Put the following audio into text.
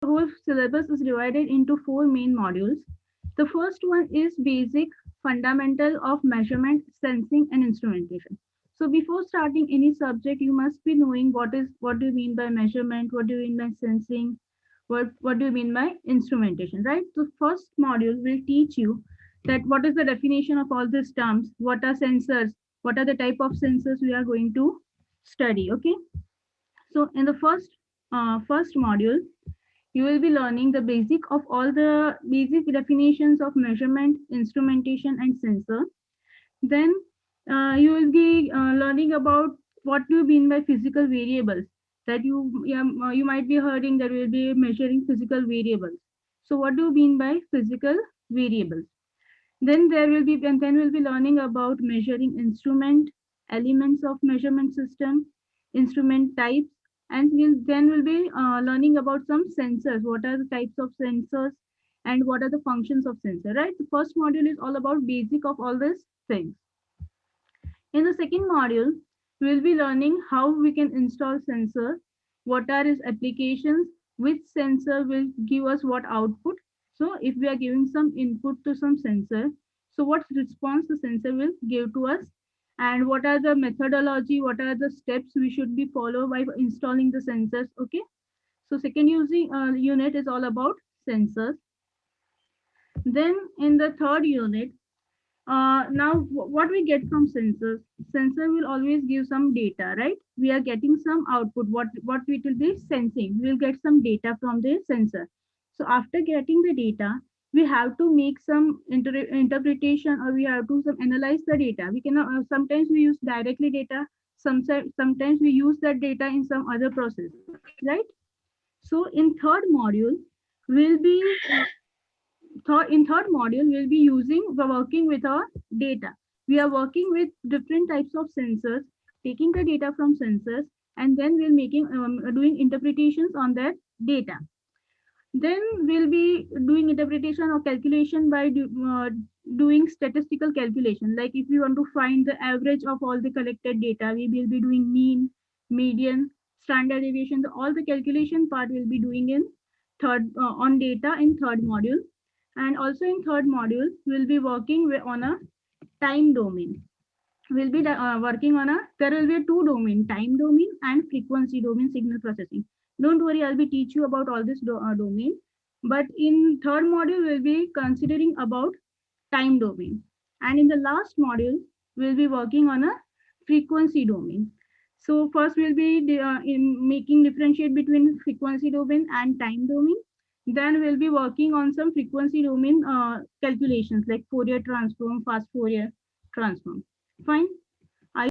whole syllabus is divided into four main modules. The first one is basic fundamental of measurement, sensing, and instrumentation. So before starting any subject, you must be knowing what do you mean by measurement, what do you mean by sensing, what do you mean by instrumentation, right? So first module will teach you that what is the definition of all these terms, what are sensors, what are the type of sensors we are going to study. Okay. So in the first module, you will be learning the basic of all the basic definitions of measurement, instrumentation, and sensor. Then you will be learning about what do you mean by physical variables. That you might be hearing that we will be measuring physical variables. So what do you mean by physical variables? Then we'll be learning about measuring instrument, elements of measurement system, instrument types, and we'll be learning about some sensors. What are the types of sensors and what are the functions of sensor, right? The first module is all about basic of all these things. In the second module, we'll be learning how we can install sensor, what are its applications, which sensor will give us what output. So if we are giving some input to some sensor, so what response the sensor will give to us, and what are the methodology, what are the steps we should be follow by installing the sensors. Okay. So second using unit is all about sensors. Then in the third unit, what we get from sensors, sensor will always give some data, right? We are getting some output, what it will be sensing, we'll get some data from the sensor. So after getting the data, we have to make some interpretation, or we have to some analyze the data. We cannot sometimes we use directly data, sometimes we use that data in some other process, right? So in third module, we'll be in third module, we're working with our data. We are working with different types of sensors, taking the data from sensors, and then we'll making doing interpretations on that data. Then we'll be doing interpretation or calculation by doing statistical calculation. Like if we want to find the average of all the collected data, we will be doing mean, median, standard deviation. All the calculation part will be doing in third on data in third module. And also in third module, we'll be working on a time domain. We'll be working on there will be two domain, time domain and frequency domain signal processing. Don't worry, I'll be teach you about all this domain. But in third module, we'll be considering about time domain. And in the last module, we'll be working on a frequency domain. So first we'll be in making differentiate between frequency domain and time domain. Then we'll be working on some frequency domain calculations like Fourier transform, fast Fourier transform. Fine.